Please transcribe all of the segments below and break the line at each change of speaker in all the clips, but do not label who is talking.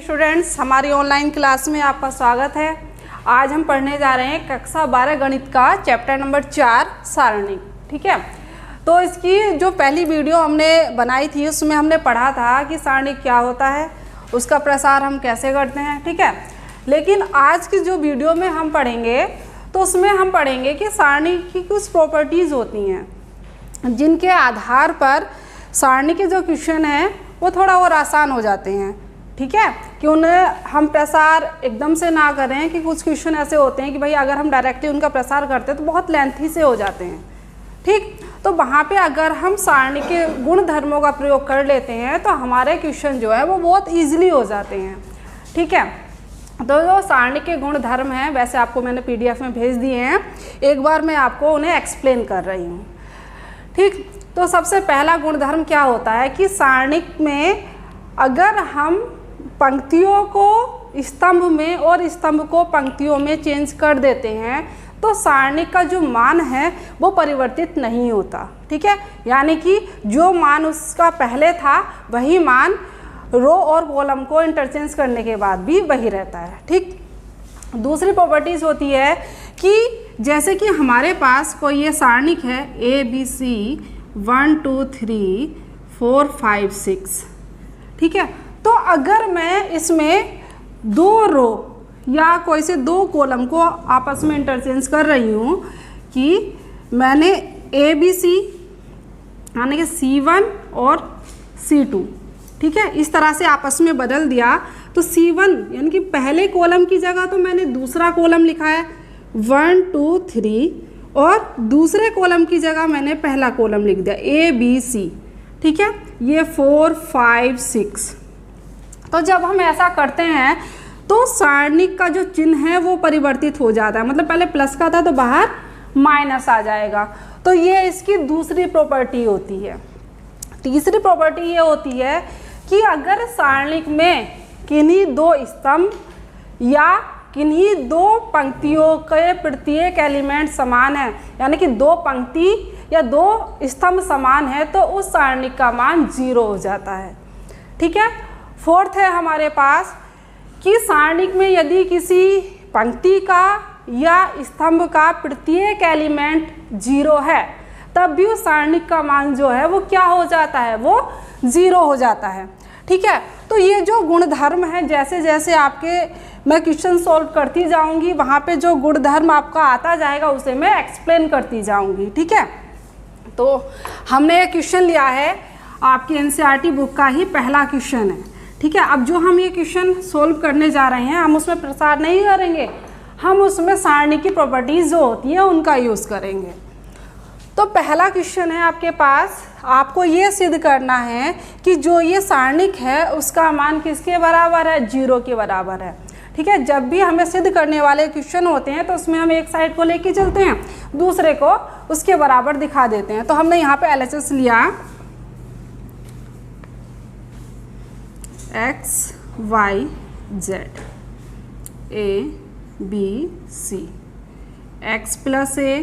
Students, हमारी online class में आपका स्वागत है। आज हम पढ़ने जा रहे हैं कक्षा 12 गणित का चैप्टर नंबर 4 सारणी। ठीक है, तो इसकी जो पहली वीडियो हमने बनाई थी उसमें हमने पढ़ा था कि सारणी क्या होता है, उसका प्रसार हम कैसे करते हैं। ठीक है, लेकिन आज की जो वीडियो में हम पढ़ेंगे तो उसमें हम पढ़ेंगे कि सारणी की कुछ प्रॉपर्टीज़ होती हैं जिनके आधार पर सारणी के जो क्वेश्चन हैं वो थोड़ा और आसान हो जाते हैं। ठीक है, कि उन्हें हम प्रसार एकदम से ना करें कि कुछ क्वेश्चन ऐसे होते हैं कि भाई अगर हम डायरेक्टली उनका प्रसार करते हैं तो बहुत लेंथी से हो जाते हैं। ठीक, तो वहाँ पे अगर हम सारणी के गुण धर्मों का प्रयोग कर लेते हैं तो हमारे क्वेश्चन जो है वो बहुत ईजिली हो जाते हैं। ठीक है, तो जो सारणी के गुण धर्म हैं वैसे आपको मैंने PDF में भेज दिए हैं, एक बार मैं आपको उन्हें एक्सप्लेन कर रही हूँ। ठीक, तो सबसे पहला गुणधर्म क्या होता है कि सारणी में अगर हम पंक्तियों को स्तंभ में और स्तंभ को पंक्तियों में चेंज कर देते हैं तो सारणी का जो मान है वो परिवर्तित नहीं होता। ठीक है, यानी कि जो मान उसका पहले था वही मान रो और कॉलम को इंटरचेंज करने के बाद भी वही रहता है। ठीक, दूसरी प्रॉपर्टीज़ होती है कि जैसे कि हमारे पास कोई ये सारणिक है ABC 1 2 3 4 5 6। ठीक है, तो अगर मैं इसमें दो रो या कोई से दो कॉलम को आपस में इंटरचेंज कर रही हूँ कि मैंने ABC यानी कि C1 और C2, ठीक है, इस तरह से आपस में बदल दिया तो C1 यानी कि पहले कॉलम की जगह तो मैंने दूसरा कॉलम लिखा है 1 2 3 और दूसरे कॉलम की जगह मैंने पहला कॉलम लिख दिया ABC। ठीक है, ये 4 5 6। तो जब हम ऐसा करते हैं तो सारणी का जो चिन्ह है वो परिवर्तित हो जाता है, मतलब पहले प्लस का था तो बाहर माइनस आ जाएगा। तो ये इसकी दूसरी प्रॉपर्टी होती है। तीसरी प्रॉपर्टी ये होती है कि अगर सारणी में किन्हीं दो स्तंभ या किन्हीं दो पंक्तियों के प्रत्येक एलिमेंट समान है, यानी कि दो पंक्ति या दो स्तंभ समान है, तो उस सारणी का मान 0 हो जाता है। ठीक है, फोर्थ है हमारे पास कि सारणी में यदि किसी पंक्ति का या स्तंभ का प्रत्येक एलिमेंट 0 है तब भी उस सारणी का मान जो है वो क्या हो जाता है, वो 0 हो जाता है। ठीक है, तो ये जो गुणधर्म है जैसे जैसे आपके मैं क्वेश्चन सॉल्व करती जाऊंगी वहाँ पे जो गुणधर्म आपका आता जाएगा उसे मैं एक्सप्लेन करती जाऊंगी। ठीक है, तो हमने ये क्वेश्चन लिया है आपकी NCERT बुक का ही पहला क्वेश्चन है। ठीक है, अब जो हम ये क्वेश्चन सोल्व करने जा रहे हैं हम उसमें प्रसार नहीं करेंगे, हम उसमें सारणी की प्रॉपर्टीज़ जो होती हैं उनका यूज़ करेंगे। तो पहला क्वेश्चन है आपके पास, आपको ये सिद्ध करना है कि जो ये सारणिक है उसका मान किसके बराबर है, 0 के बराबर है। ठीक है, जब भी हमें सिद्ध करने वाले क्वेश्चन होते हैं तो उसमें हम एक साइड को लेके चलते हैं, दूसरे को उसके बराबर दिखा देते हैं। तो हमने यहाँ पे LHS लिया X Y Z A B C, X + A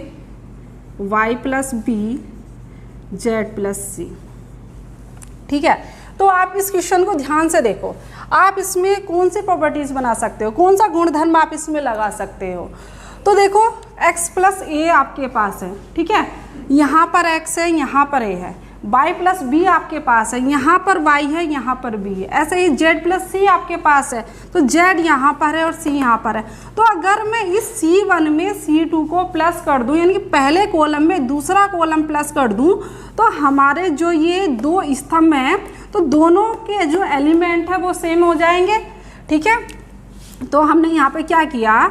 Y + B Z + C। ठीक है, तो आप इस क्वेश्चन को ध्यान से देखो, आप इसमें कौन सी प्रॉपर्टीज़ बना सकते हो, कौन सा गुणधर्म आप इसमें लगा सकते हो। तो देखो X + A आपके पास है। ठीक है, यहाँ पर X है, यहाँ पर A है, Y + B आपके पास है, यहाँ पर Y है, यहाँ पर B है, ऐसे ही Z + C आपके पास है, तो Z यहाँ पर है और C यहाँ पर है। तो अगर मैं इस C1 में C2 को प्लस कर दूँ, यानी कि पहले कॉलम में दूसरा कॉलम प्लस कर दूँ, तो हमारे जो ये दो स्तंभ हैं तो दोनों के जो एलिमेंट है वो सेम हो जाएंगे। ठीक है, तो हमने यहाँ पे क्या किया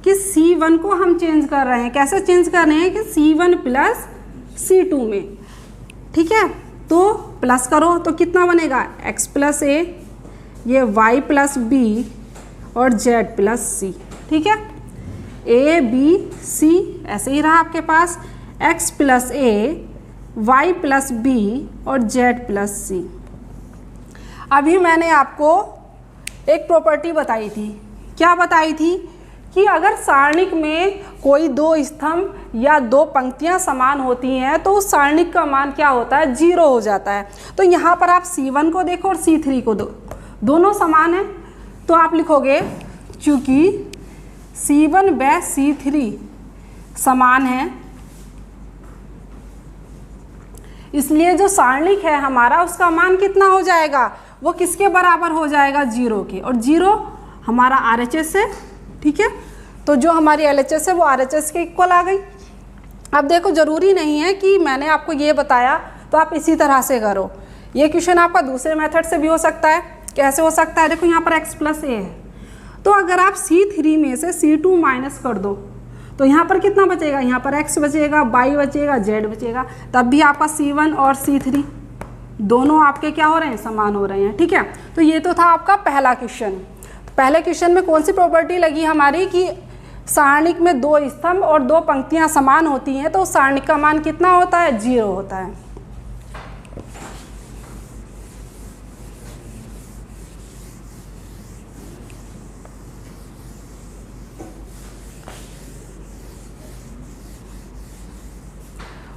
कि C1 को हम चेंज कर रहे हैं, कैसे चेंज कर रहे हैं कि C1 + C2 में। ठीक है, तो प्लस करो तो कितना बनेगा, X + A, ये Y + B और Z + C। ठीक है, A B C ऐसे ही रहा आपके पास, X + A Y + B और Z + C। अभी मैंने आपको एक प्रॉपर्टी बताई थी, क्या बताई थी कि अगर सारणिक में कोई दो स्तंभ या दो पंक्तियां समान होती हैं तो उस सारणिक का मान क्या होता है, 0 हो जाता है। तो यहाँ पर आप C1 को देखो और C3 को दो, दोनों समान हैं तो आप लिखोगे चूँकि C1 व C3 समान है, इसलिए जो सारणिक है हमारा उसका मान कितना हो जाएगा, वो किसके बराबर हो जाएगा, 0 के। और 0 हमारा RHS है, ठीक है। तो जो हमारी LHS है वो RHS के इक्वल आ गई। अब देखो ज़रूरी नहीं है कि मैंने आपको ये बताया तो आप इसी तरह से करो, ये क्वेश्चन आपका दूसरे मेथड से भी हो सकता है। कैसे हो सकता है, देखो यहाँ पर x + a है, तो अगर आप C3 में से C2 माइनस कर दो तो यहाँ पर कितना बचेगा, यहाँ पर x बचेगा, y बचेगा, z बचेगा, तब भी आपका C1 और C3 दोनों आपके क्या हो रहे हैं, समान हो रहे हैं, ठीक है। तो ये तो था आपका पहला क्वेश्चन। तो पहले क्वेश्चन में कौन सी प्रॉपर्टी लगी हमारी कि सारणिक में 2 स्तंभ और 2 पंक्तियाँ समान होती हैं, तो सारणिक का मान कितना होता है, 0 होता है।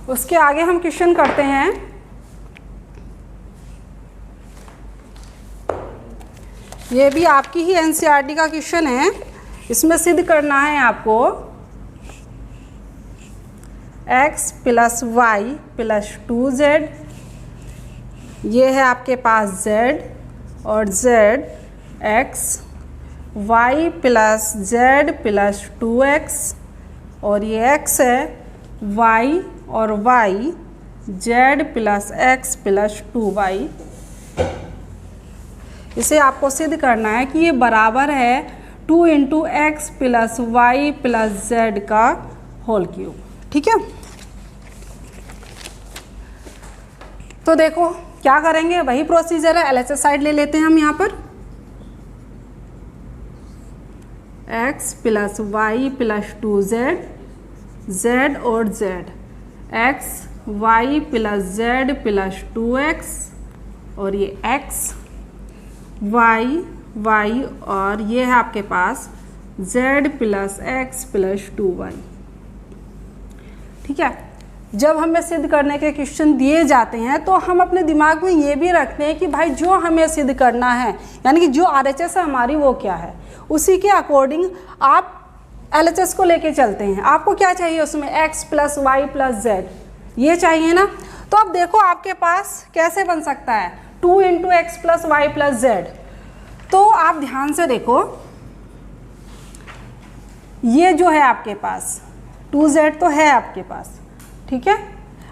उसके आगे हम क्वेश्चन करते हैं। ये भी आपकी ही NCERT का क्वेश्चन है। इसमें सिद्ध करना है आपको x + y + 2z, ये है आपके पास z, और z x y + z + 2x, और ये x है y और y z + x + 2y। इसे आपको सिद्ध करना है कि ये बराबर है 2 × x + y + z का होल क्यूब, ठीक है। तो देखो क्या करेंगे, वही प्रोसीजर है, LHS साइड ले लेते हैं हम यहाँ पर। x + y + 2z, z और z, x y + z + 2x, और ये x y y, और ये है आपके पास z + x + 2y, ठीक है। जब हमें सिद्ध करने के क्वेश्चन दिए जाते हैं तो हम अपने दिमाग में ये भी रखते हैं कि भाई जो हमें सिद्ध करना है, यानी कि जो RHS है हमारी वो क्या है, उसी के अकॉर्डिंग आप LHS को लेके चलते हैं। आपको क्या चाहिए उसमें, x + y + z, ये चाहिए ना। तो अब देखो आपके पास कैसे बन सकता है, 2 × x + y + z। तो आप ध्यान से देखो, ये जो है आपके पास 2z तो है आपके पास, ठीक है।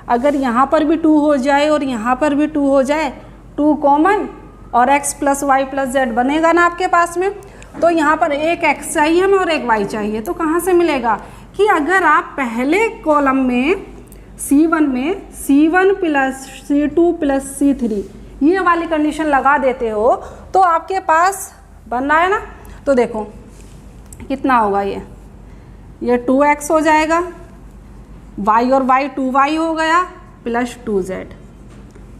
अगर यहाँ पर भी 2 हो जाए और यहाँ पर भी 2 हो जाए, 2 कॉमन, और x + y + z बनेगा ना आपके पास में। तो यहाँ पर एक x चाहिए हमें और एक y चाहिए, तो कहाँ से मिलेगा कि अगर आप पहले कॉलम में C1 में C1 + C2 + C3 ये वाली कंडीशन लगा देते हो तो आपके पास बन रहा है ना। तो देखो कितना होगा, ये 2x हो जाएगा, y और y 2y हो गया, + 2z,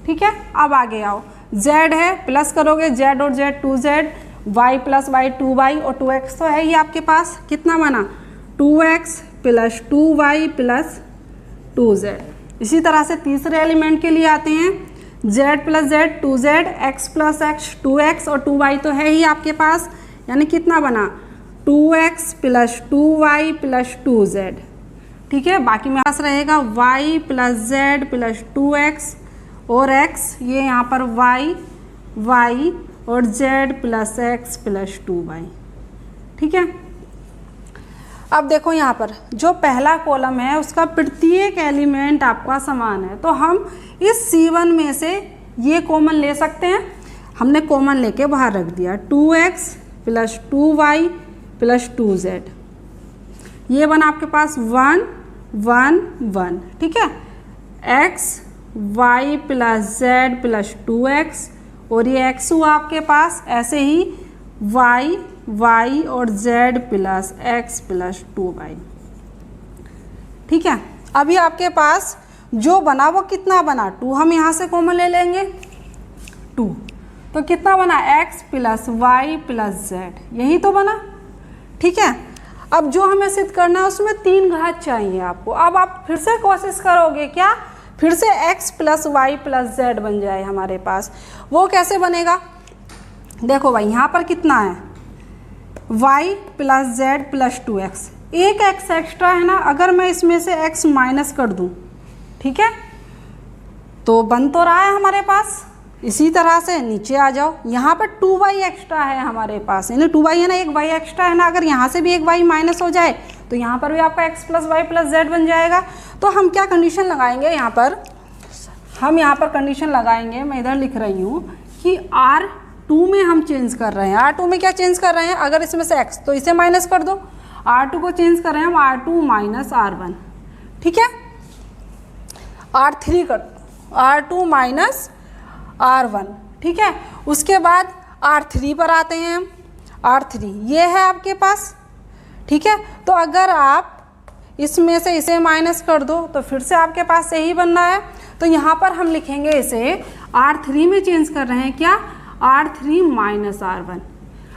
ठीक है। अब आगे आओ, z है, प्लस करोगे z और z 2z, y + y 2y, और 2x तो है ही आपके पास, कितना बना 2x + 2y + 2z। इसी तरह से तीसरे एलिमेंट के लिए आते हैं, z + z 2z, x + x 2x, और 2y तो है ही आपके पास, यानी कितना बना 2x + 2y + 2z, ठीक है। बाकी मेरे पास रहेगा y + z + 2x, और x ये यहाँ पर y और z + x + 2y, ठीक है। अब देखो यहाँ पर जो पहला कॉलम है उसका प्रत्येक एलिमेंट आपका समान है, तो हम इस C1 में से ये कॉमन ले सकते हैं। हमने कॉमन लेके बाहर रख दिया, 2x + 2y + 2z, ये बना आपके पास 1 1 1, ठीक है। x y + z + 2x, और ये x हुआ आपके पास, ऐसे ही y और z + x + 2y, ठीक है। अभी आपके पास जो बना वो कितना बना, 2 हम यहाँ से कॉमन ले लेंगे, 2, तो कितना बना x + y + z, यही तो बना, ठीक है। अब जो हमें सिद्ध करना है उसमें 3 घात चाहिए आपको। अब आप फिर से कोशिश करोगे क्या, फिर से x + y + z बन जाए हमारे पास, वो कैसे बनेगा। देखो भाई यहाँ पर कितना है y plus Z plus 2x, एक x एक्स्ट्रा है ना, अगर मैं इसमें से x माइनस कर दूं, ठीक है, तो बन तो रहा है हमारे पास। इसी तरह से नीचे आ जाओ, यहाँ पर 2y एक्स्ट्रा है हमारे पास, यानी 2y है ना, एक y एक्स्ट्रा है ना, अगर यहाँ से भी एक y माइनस हो जाए तो यहाँ पर भी आपका x plus Y plus Z बन जाएगा। तो हम क्या कंडीशन लगाएंगे यहाँ पर, हम यहाँ पर कंडीशन लगाएंगे, मैं इधर लिख रही हूँ कि R2 में हम चेंज कर रहे हैं। R2 में क्या चेंज कर रहे हैं, अगर इसमें से x तो इसे माइनस कर दो, R2 को चेंज कर रहे हैं हम R2 माइनस R1, ठीक है, R3 कर R2 माइनस R1, ठीक है। उसके बाद R3 पर आते हैं हम, R3 ये है आपके पास, ठीक है। तो अगर आप इसमें से इसे माइनस कर दो तो फिर से आपके पास यही बनना है। तो यहाँ पर हम लिखेंगे इसे R3 में चेंज कर रहे हैं क्या, R3 माइनस R1।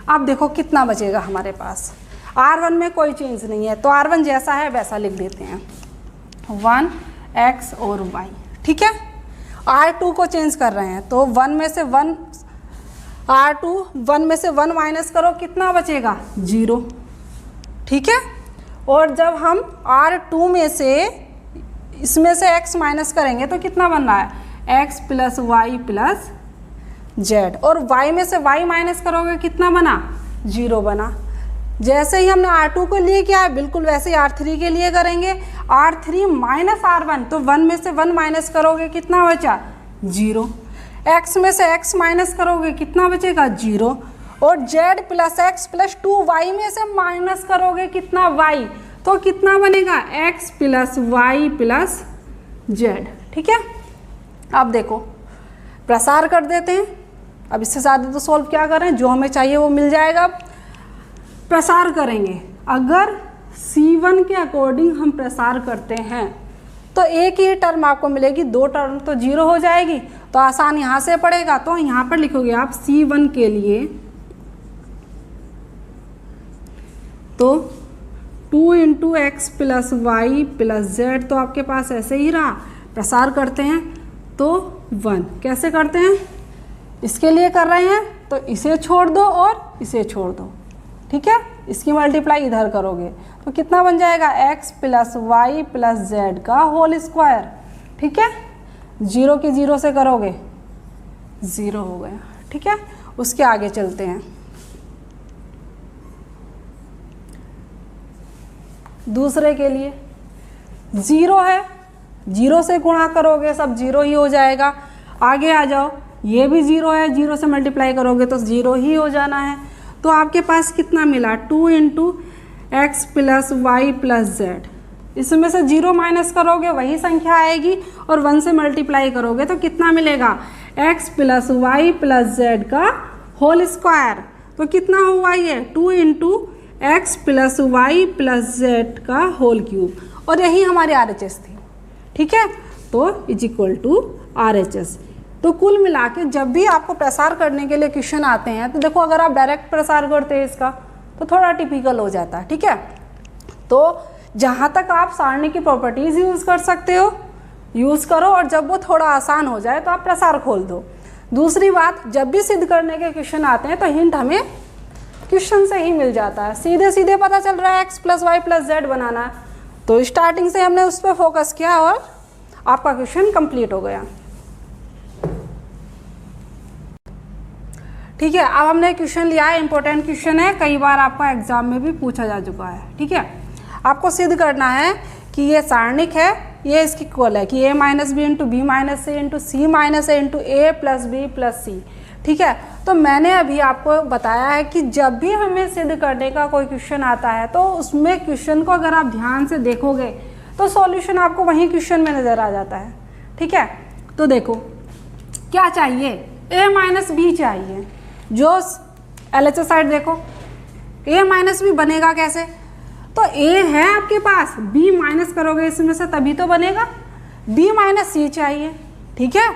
अब देखो कितना बचेगा हमारे पास, R1 में कोई चेंज नहीं है तो R1 जैसा है वैसा लिख देते हैं, 1x और y, ठीक है। R2 को चेंज कर रहे हैं तो 1 में से 1 माइनस करो, कितना बचेगा, 0, ठीक है। और जब हम R2 में से इसमें से x माइनस करेंगे तो कितना बन रहा है, x plus Y plus Z, और y में से y माइनस करोगे कितना बना, 0 बना। जैसे ही हमने R2 को लिए क्या है, बिल्कुल वैसे ही R3 के लिए करेंगे, R3 माइनस R1, तो 1 में से 1 माइनस करोगे कितना बचा, 0, x में से x माइनस करोगे कितना बचेगा, 0, और z plus x plus 2y में से माइनस करोगे कितना, y, तो कितना बनेगा, x plus Y plus Z, ठीक है। अब देखो प्रसार कर देते हैं, अब इससे ज़्यादा तो सॉल्व क्या करें, जो हमें चाहिए वो मिल जाएगा। प्रसार करेंगे, अगर C1 के अकॉर्डिंग हम प्रसार करते हैं तो एक ही टर्म आपको मिलेगी, 2 टर्म तो 0 हो जाएगी, तो आसान यहाँ से पड़ेगा। तो यहाँ पर लिखोगे आप C1 के लिए तो 2 into x plus Y plus Z, तो आपके पास ऐसे ही रहा। प्रसार करते हैं तो 1, कैसे करते हैं, इसके लिए कर रहे हैं तो इसे छोड़ दो और इसे छोड़ दो, ठीक है। इसकी मल्टीप्लाई इधर करोगे तो कितना बन जाएगा, x plus Y plus Z का होल स्क्वायर, ठीक है। 0 की 0 से करोगे 0 हो गया, ठीक है। उसके आगे चलते हैं, दूसरे के लिए 0 है, 0 से गुणा करोगे सब 0 ही हो जाएगा। आगे आ जाओ, ये भी 0 है, 0 से मल्टीप्लाई करोगे तो 0 ही हो जाना है। तो आपके पास कितना मिला, 2 into x plus Y plus Z, इसमें से 0 माइनस करोगे वही संख्या आएगी, और 1 से मल्टीप्लाई करोगे तो कितना मिलेगा, x plus Y plus Z का होल स्क्वायर, तो कितना हुआ ये, 2 into x plus Y plus Z का होल क्यूब, और यही हमारी RHS थी, ठीक है। तो इज इक्वल टू RHS। तो कुल मिला के जब भी आपको प्रसार करने के लिए क्वेश्चन आते हैं तो देखो, अगर आप डायरेक्ट प्रसार करते हैं इसका तो थोड़ा टिपिकल हो जाता है, ठीक है। तो जहाँ तक आप सारणी की प्रॉपर्टीज़ यूज़ कर सकते हो यूज़ करो, और जब वो थोड़ा आसान हो जाए तो आप प्रसार खोल दो। दूसरी बात, जब भी सिद्ध करने के क्वेश्चन आते हैं तो हिंट हमें क्वेश्चन से ही मिल जाता है, सीधे सीधे पता चल रहा है X plus Y plus Z बनाना है, तो स्टार्टिंग से हमने उस पर फोकस किया और आपका क्वेश्चन कंप्लीट हो गया, ठीक है। अब हमने क्वेश्चन लिया है, इंपॉर्टेंट क्वेश्चन है, कई बार आपका एग्जाम में भी पूछा जा चुका है, ठीक है। आपको सिद्ध करना है कि ये सारणिक है, ये इसकी इक्वल है कि a minus B into B minus A into C minus A into A plus B plus सी, ठीक है। तो मैंने अभी आपको बताया है कि जब भी हमें सिद्ध करने का कोई क्वेश्चन आता है तो उसमें क्वेश्चन को अगर आप ध्यान से देखोगे तो सॉल्यूशन आपको वहीं क्वेश्चन में नज़र आ जाता है, ठीक है। तो देखो क्या चाहिए, a माइनस बी चाहिए, जो LHS साइड देखो, a माइनस बी बनेगा कैसे, तो a है आपके पास, b माइनस करोगे इसमें से तभी तो बनेगा, b माइनस सी चाहिए, ठीक है।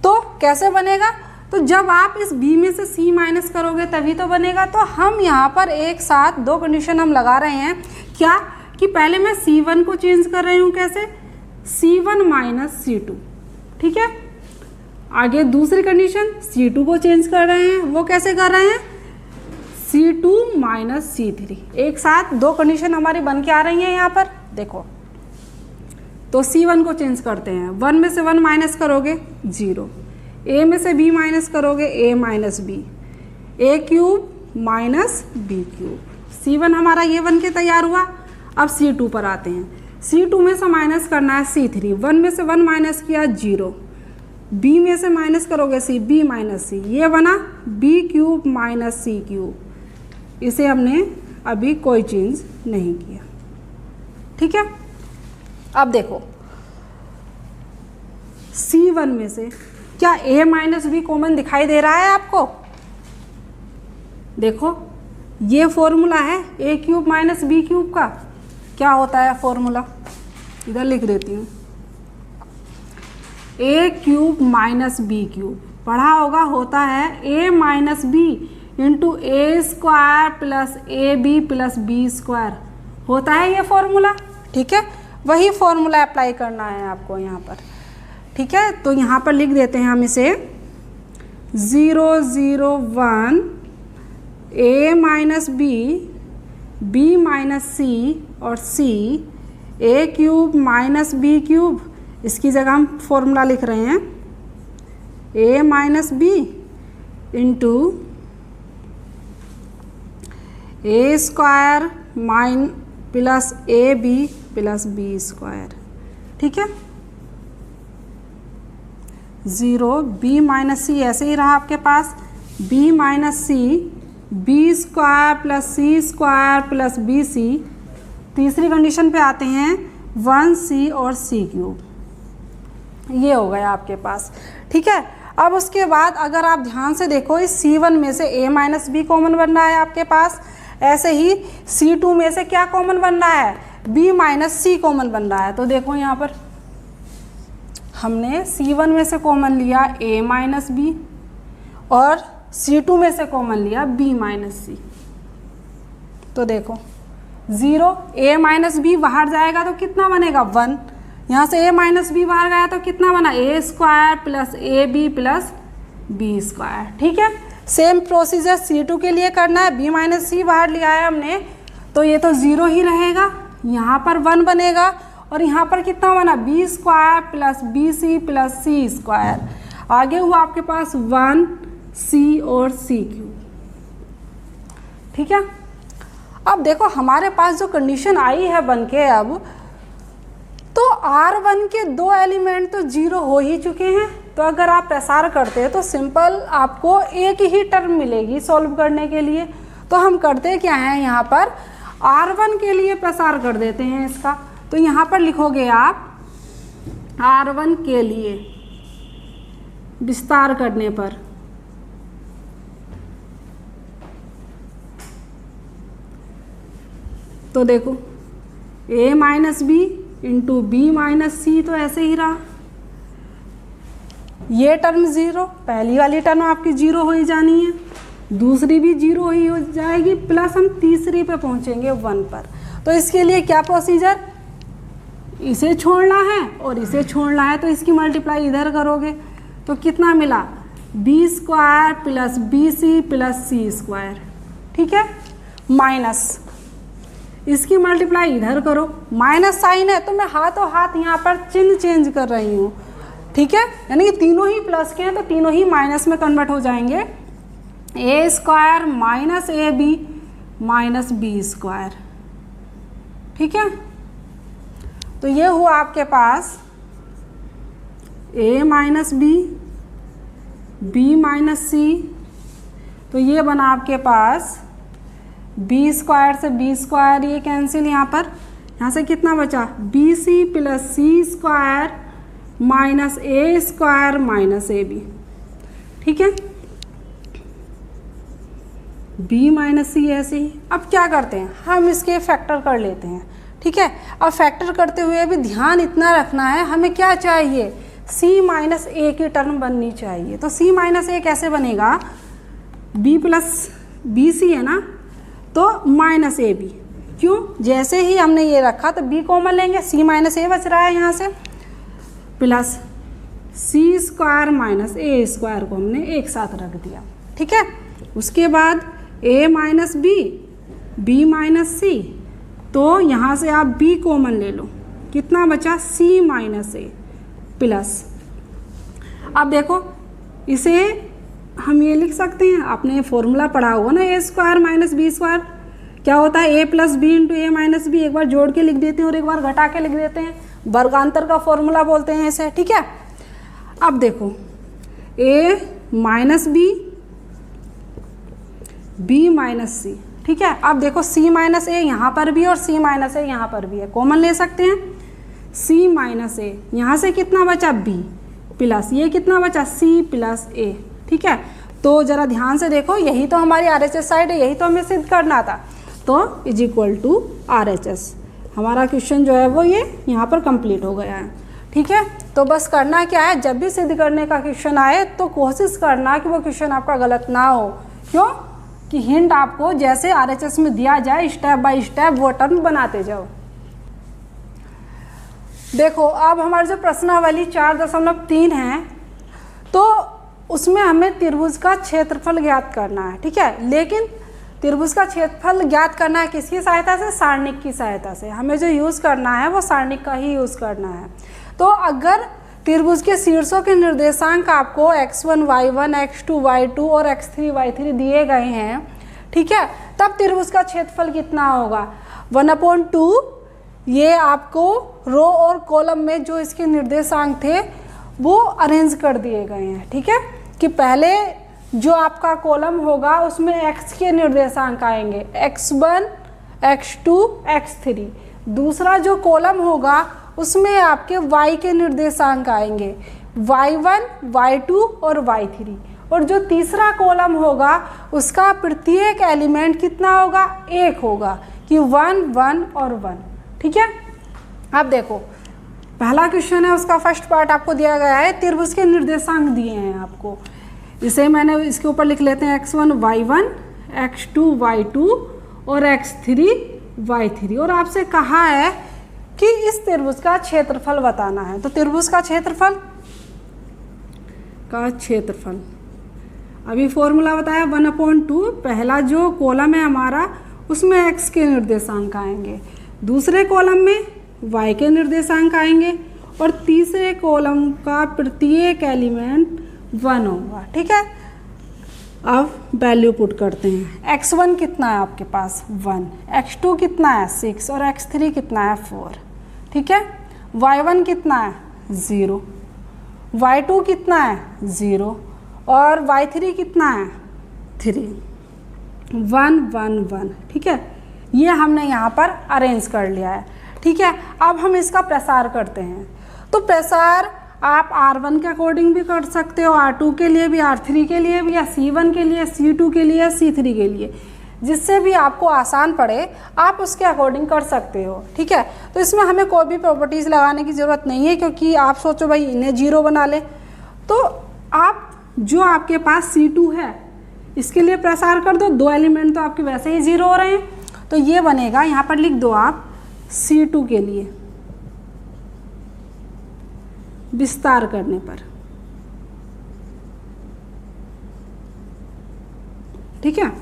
तो कैसे बनेगा, तो जब आप इस b में से c माइनस करोगे तभी तो बनेगा। तो हम यहाँ पर एक साथ 2 कंडीशन हम लगा रहे हैं, क्या कि पहले मैं c1 को चेंज कर रही हूँ, कैसे, c1 माइनस c2, ठीक है। आगे दूसरी कंडीशन c2 को चेंज कर रहे हैं, वो कैसे कर रहे हैं, C2 माइनस C3, एक साथ दो कंडीशन हमारी बन के आ रही हैं यहाँ पर। देखो तो C1 को चेंज करते हैं, 1 में से 1 माइनस करोगे 0, A में से B माइनस करोगे A minus B, A cube minus B cube. C1 हमारा ये बन के तैयार हुआ। अब C2 पर आते हैं, C2 में से माइनस करना है C3, 1 में से 1 माइनस किया 0, B में से माइनस करोगे C, B माइनस C, ये बना B cube minus C cube. इसे हमने अभी कोई चेंज नहीं किया, ठीक है। अब देखो C1 में से क्या A माइनस बी कॉमन दिखाई दे रहा है आपको? देखो ये फॉर्मूला है A cube minus B cube का। क्या होता है फॉर्मूला? इधर लिख देती हूँ, A cube minus B cube पढ़ा होगा, होता है A minus B into A square plus A B plus B square, होता है ये फॉर्मूला, ठीक है। वही फॉर्मूला अप्लाई करना है आपको यहाँ पर, ठीक है। तो यहाँ पर लिख देते हैं हम इसे 0 0 1 A minus B, B minus C और C A cube minus B cube. इसकी जगह हम फॉर्मूला लिख रहे हैं A minus B into A square minus plus A B plus B square, ठीक है। 0 B माइनस सी ऐसे ही रहा आपके पास, B minus C B square plus C square plus B C. तीसरी कंडीशन पे आते हैं 1C और C क्यूब, ये हो गया आपके पास, ठीक है। अब उसके बाद अगर आप ध्यान से देखो, इस C1 में से A माइनस बी कॉमन बन रहा है आपके पास, ऐसे ही C2 में से क्या कॉमन बन रहा है? B माइनस सी कॉमन बन रहा है। तो देखो यहाँ पर हमने C1 में से कॉमन लिया A माइनस बी और C2 में से कॉमन लिया B माइनस सी। तो देखो 0 A माइनस बी बाहर जाएगा तो कितना बनेगा 1, यहाँ से A माइनस बी बाहर गया तो कितना बना A square plus A B plus B square, ठीक है। सेम प्रोसीजर C2 के लिए करना है, B माइनस सी बाहर लिया है हमने तो ये तो 0 ही रहेगा, यहाँ पर 1 बनेगा और यहाँ पर कितना बना B square plus B C plus C square. आगे हुआ आपके पास 1C और C क्यूब, ठीक है। अब देखो हमारे पास जो कंडीशन आई है बन के, अब तो R1 के दो एलिमेंट तो 0 हो ही चुके हैं। तो अगर आप प्रसार करते हैं तो सिंपल आपको एक ही टर्म मिलेगी सॉल्व करने के लिए। तो हम करते क्या हैं, यहाँ पर R1 के लिए प्रसार कर देते हैं इसका। तो यहाँ पर लिखोगे आप R1 के लिए विस्तार करने पर तो देखो A minus B into B minus C, तो ऐसे ही रहा। ये टर्म 0, पहली वाली टर्म आपकी 0 हो ही जानी है, दूसरी भी 0 ही हो जाएगी, प्लस हम तीसरी पे पहुंचेंगे 1 पर। तो इसके लिए क्या प्रोसीजर, इसे छोड़ना है और इसे छोड़ना है, तो इसकी मल्टीप्लाई इधर करोगे तो कितना मिला B square plus B C plus C square, ठीक है। माइनस इसकी मल्टीप्लाई इधर करो, माइनस साइन है तो मैं हाथों हाथ यहाँ पर चिन्ह चेंज कर रही हूँ, ठीक है। यानी कि तीनों ही प्लस के हैं तो तीनों ही माइनस में कन्वर्ट हो जाएंगे। A square minus A B minus B square, ठीक है। तो ये हुआ आपके पास A minus B, B minus C, तो ये बना आपके पास बी स्क्वायर से बी स्क्वायर ये कैंसिल, यहाँ से कितना बचा B C plus C square minus A square minus A B, ठीक है। बी माइनस सी ऐसे ही। अब क्या करते हैं, हम इसके फैक्टर कर लेते हैं, ठीक है। अब फैक्टर करते हुए भी ध्यान इतना रखना है, हमें क्या चाहिए c माइनस ए की टर्म बननी चाहिए। तो c माइनस ए कैसे बनेगा, b प्लस बी सी है ना, तो माइनस ए बी, क्यों, जैसे ही हमने ये रखा तो b कॉमन लेंगे, c माइनस ए बच रहा है यहाँ से, plus C square minus A square को हमने एक साथ रख दिया, ठीक है। उसके बाद a minus b minus c, तो यहाँ से आप b कॉमन ले लो, कितना बचा c माइनस a प्लस। अब देखो इसे हम ये लिख सकते हैं, आपने फॉर्मूला पढ़ा होगा ना, a square minus B square, क्या होता है a plus b into a minus b. एक बार जोड़ के लिख देते हैं और एक बार घटा के लिख देते हैं, वर्गांतर का फॉर्मूला बोलते हैं इसे, ठीक है। अब देखो a माइनस b माइनस सी, ठीक है। अब देखो c माइनस ए यहाँ पर भी और c माइनस ए यहाँ पर भी है, कॉमन ले सकते हैं। c माइनस ए, यहाँ से कितना बचा b प्लस ये कितना बचा c प्लस a, ठीक है। तो ज़रा ध्यान से देखो, यही तो हमारी RHS साइड है, यही तो हमें सिद्ध करना था। तो इज इक्वल टू RHS, हमारा क्वेश्चन जो है वो ये यहाँ पर कंप्लीट हो गया है, ठीक है। तो बस करना क्या है, जब भी सिद्ध करने का क्वेश्चन आए तो कोशिश करना कि वो क्वेश्चन आपका गलत ना हो। क्यों कि हिंट आपको जैसे RHS में दिया जाए स्टेप बाय स्टेप वो टर्म बनाते जाओ। देखो अब हमारे जो प्रश्नावली 4.3 है, तो उसमें हमें त्रिभुज का क्षेत्रफल ज्ञात करना है, ठीक है। लेकिन त्रिभुज का क्षेत्रफल ज्ञात करना है किसकी सहायता से, सारणिक की सहायता से। हमें जो यूज़ करना है वो सारणिक का ही यूज़ करना है। तो अगर त्रिभुज के शीर्षों के निर्देशांक आपको x1 y1 x2 y2 और x3 y3 दिए गए हैं, ठीक है, तब त्रिभुज का क्षेत्रफल कितना होगा 1/2। ये आपको रो और कॉलम में जो इसके निर्देशांक थे वो अरेंज कर दिए गए हैं, ठीक है। कि पहले जो आपका कॉलम होगा उसमें x के निर्देशांक आएंगे x1 x2 x3। दूसरा जो कॉलम होगा उसमें आपके y के निर्देशांक आएंगे y1 y2 और y3। और जो तीसरा कॉलम होगा उसका प्रत्येक एलिमेंट कितना होगा, 1 होगा, कि 1 1 और 1, ठीक है। अब देखो पहला क्वेश्चन है, उसका फर्स्ट पार्ट आपको दिया गया है, त्रिभुज के निर्देशांक दिए हैं आपको। इसे मैंने इसके ऊपर लिख लेते हैं x1 y1 x2 y2 और x3 y3। और आपसे कहा है कि इस त्रिभुज का क्षेत्रफल बताना है। तो त्रिभुज का क्षेत्रफल अभी फॉर्मूला बताया 1/2। पहला जो कॉलम है हमारा उसमें x के निर्देशांक आएंगे, दूसरे कॉलम में y के निर्देशांक आएंगे और तीसरे कॉलम का प्रत्येक एलिमेंट 1 होगा, ठीक है। अब वैल्यू पुट करते हैं। x1 कितना है आपके पास 1, x2 कितना है 6 और x3 कितना है 4, ठीक है। y1 कितना है 0, y2 कितना है 0 और y3 कितना है 3, 1 1 1, ठीक है। ये हमने यहाँ पर अरेंज कर लिया है, ठीक है। अब हम इसका प्रसार करते हैं। तो प्रसार आप R1 के अकॉर्डिंग भी कर सकते हो, R2 के लिए भी, R3 के लिए भी, या C1 के लिए, C2 के लिए, C3 के लिए, जिससे भी आपको आसान पड़े आप उसके अकॉर्डिंग कर सकते हो, ठीक है। तो इसमें हमें कोई भी प्रॉपर्टीज़ लगाने की ज़रूरत नहीं है, क्योंकि आप सोचो भाई इन्हें 0 बना ले। तो आप जो आपके पास C2 है इसके लिए प्रसार कर दो, 2 एलिमेंट तो आपके वैसे ही 0 हो रहे हैं, तो ये बनेगा, यहाँ पर लिख दो आप C2 के लिए विस्तार करने पर, ठीक है।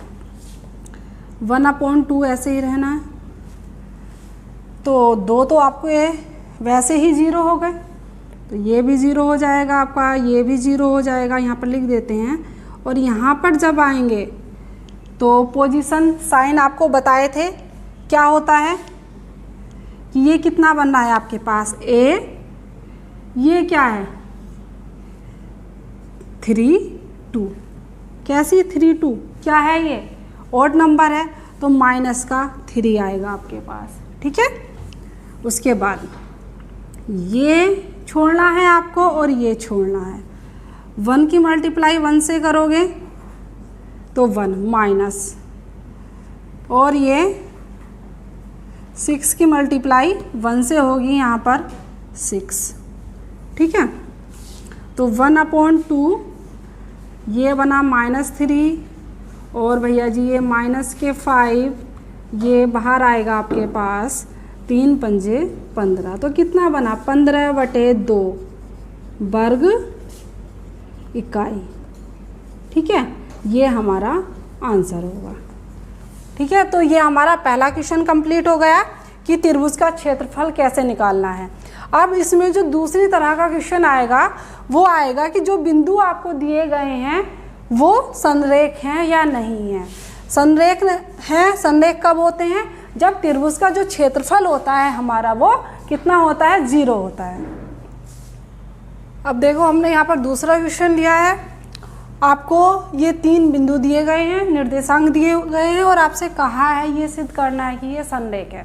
1/2 ऐसे ही रहना है। तो 2 तो आपको ये वैसे ही 0 हो गए, तो ये भी 0 हो जाएगा आपका, ये भी 0 हो जाएगा, यहाँ पर लिख देते हैं। और यहाँ पर जब आएंगे तो पोजीशन साइन आपको बताए थे क्या होता है कि ये कितना बन रहा है आपके पास A, ये क्या है 3 2, कैसी 3 2 क्या है, ये ऑड नंबर है तो माइनस का 3 आएगा आपके पास, ठीक है। उसके बाद ये छोड़ना है आपको और ये छोड़ना है। 1 की मल्टीप्लाई 1 से करोगे तो 1 माइनस, और ये 6 की मल्टीप्लाई 1 से होगी यहाँ पर 6, ठीक है। तो 1/2 ये बना -3, और भैया जी ये माइनस के 5, ये बाहर आएगा आपके पास 3 पंजे 15। तो कितना बना 15/2 वर्ग इकाई, ठीक है। ये हमारा आंसर होगा। ठीक है, तो ये हमारा पहला क्वेश्चन कंप्लीट हो गया कि त्रिभुज का क्षेत्रफल कैसे निकालना है। अब इसमें जो दूसरी तरह का क्वेश्चन आएगा वो आएगा कि जो बिंदु आपको दिए गए हैं वो संरेख हैं या नहीं हैं। संरेख हैं, संरेख कब होते हैं? जब त्रिभुज का जो क्षेत्रफल होता है हमारा वो कितना होता है? 0 होता है। अब देखो हमने यहाँ पर दूसरा क्वेश्चन लिया है, आपको ये 3 बिंदु दिए गए हैं, निर्देशांक दिए गए हैं और आपसे कहा है ये सिद्ध करना है कि ये संरेख है।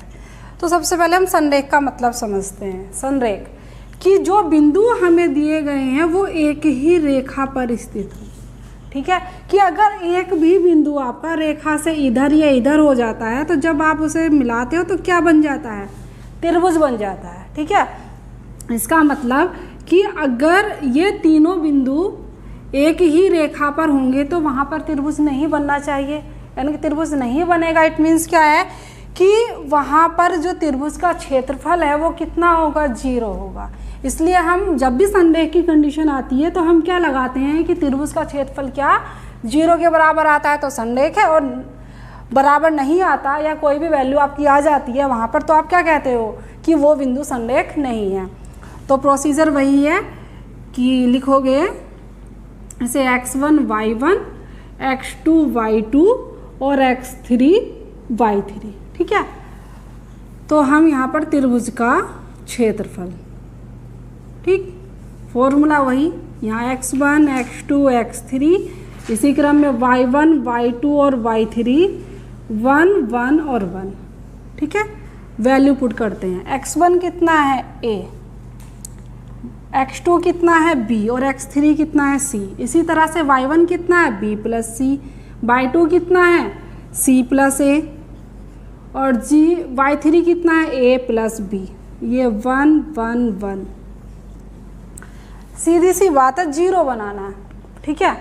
तो सबसे पहले हम संरेख का मतलब समझते हैं। संरेख कि जो बिंदु हमें दिए गए हैं वो एक ही रेखा पर स्थित हो, ठीक है, कि अगर एक भी बिंदु आपका रेखा से इधर या इधर हो जाता है तो जब आप उसे मिलाते हो तो क्या बन जाता है? त्रिभुज बन जाता है, ठीक है। इसका मतलब कि अगर ये तीनों बिंदु एक ही रेखा पर होंगे तो वहाँ पर त्रिभुज नहीं बनना चाहिए, यानी कि त्रिभुज नहीं बनेगा। इट मीन्स क्या है कि वहाँ पर जो त्रिभुज का क्षेत्रफल है वो कितना होगा? 0 होगा। इसलिए हम जब भी संरेख की कंडीशन आती है तो हम क्या लगाते हैं कि त्रिभुज का क्षेत्रफल क्या 0 के बराबर आता है तो संरेख है, और बराबर नहीं आता या कोई भी वैल्यू आपकी आ जाती है वहाँ पर तो आप क्या कहते हो कि वो बिंदु संरेख नहीं है। तो प्रोसीजर वही है कि लिखोगे इसे x1 y1, x2 y2 और x3 y3, ठीक है। तो हम यहाँ पर त्रिभुज का क्षेत्रफल, ठीक, फॉर्मूला वही, यहाँ x1 x2 x3, इसी क्रम में y1 y2 और y3 1 1 और 1, ठीक है। वैल्यू पुट करते हैं। x1 कितना है? a, x2 कितना है? b और x3 कितना है? c। इसी तरह से y1 कितना है? b प्लस c, y2 कितना है? c प्लस a और y3 कितना है? a plus b। ये 1 1 1, सीधी सी बात है, 0 बनाना है, ठीक है।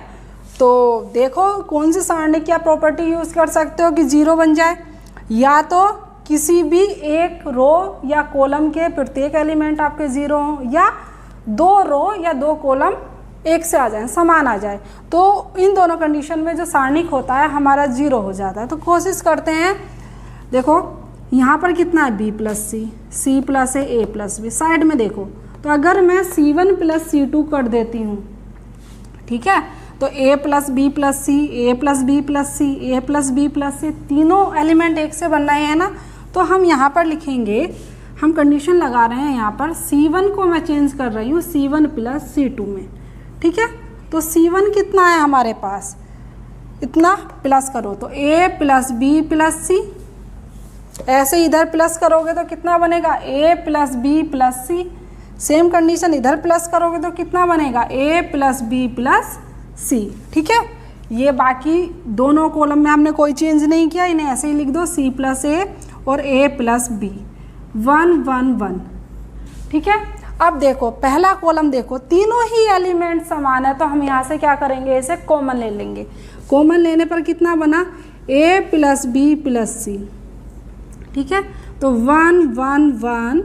तो देखो कौन सी सारणी की आप प्रॉपर्टी यूज़ कर सकते हो कि 0 बन जाए। या तो किसी भी एक रो या कॉलम के प्रत्येक एलिमेंट आपके 0 हों, या 2 रो या 2 कॉलम एक से आ जाए, समान आ जाए, तो इन दोनों कंडीशन में जो सारणिक होता है हमारा 0 हो जाता है। तो कोशिश करते हैं। देखो यहाँ पर कितना है? b plus c, c plus a plus b। Side में देखो तो अगर मैं c1 प्लस c2 कर देती हूँ, ठीक है, तो a plus b plus C, a plus b plus C, a plus b plus C, तीनों एलिमेंट एक से बन रहे हैं ना। तो हम यहाँ पर लिखेंगे, हम कंडीशन लगा रहे हैं यहाँ पर, c1 को मैं चेंज कर रही हूँ c1 प्लस c2 में, ठीक है। तो c1 कितना है हमारे पास? इतना प्लस करो तो a plus b plus c, ऐसे इधर प्लस करोगे तो कितना बनेगा? a plus b plus c. Same condition इधर प्लस करोगे तो कितना बनेगा? a प्लस b प्लस सी, ठीक है। ये बाकी दोनों कॉलम में हमने कोई चेंज नहीं किया, इन्हें ऐसे ही लिख दो, c प्लस a और a प्लस b, 1 1 1, ठीक है। अब देखो पहला कॉलम देखो, तीनों ही एलिमेंट समान है तो हम यहाँ से क्या करेंगे? इसे कॉमन ले लेंगे। कॉमन लेने पर कितना बना? a प्लस b प्लस सी, ठीक है। तो 1 1 1,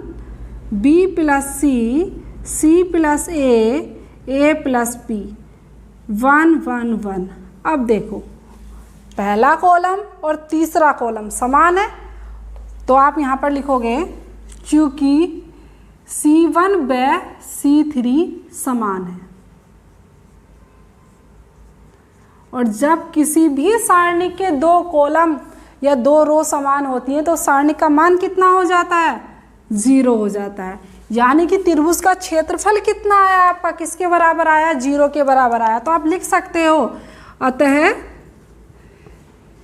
b plus c, c plus a plus b, 1 1 1। अब देखो पहला कॉलम और तीसरा कॉलम समान है तो आप यहाँ पर लिखोगे चूँकि c1 व c3 समान है, और जब किसी भी सारणी के 2 कॉलम या 2 रो समान होती हैं तो सारणी का मान कितना हो जाता है? 0 हो जाता है। यानी कि त्रिभुज का क्षेत्रफल कितना आया आपका? किसके बराबर आया? 0 के बराबर आया। तो आप लिख सकते हो, अतः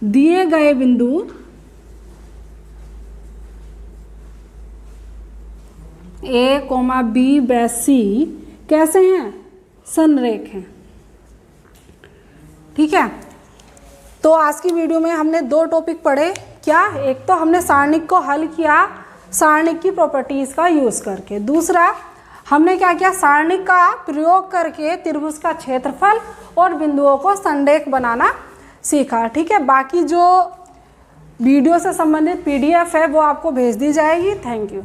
दिए गए बिंदु a, b व c कैसे हैं? संरेख हैं, ठीक है। तो आज की वीडियो में हमने 2 टॉपिक पढ़े। क्या? एक तो हमने सारणिक को हल किया सारणिक की प्रॉपर्टीज़ का यूज़ करके। दूसरा हमने क्या किया? सारणिक का प्रयोग करके त्रिभुज का क्षेत्रफल और बिंदुओं को संरेख बनाना सीखा, ठीक है। बाकी जो वीडियो से संबंधित PDF है वो आपको भेज दी जाएगी। Thank you.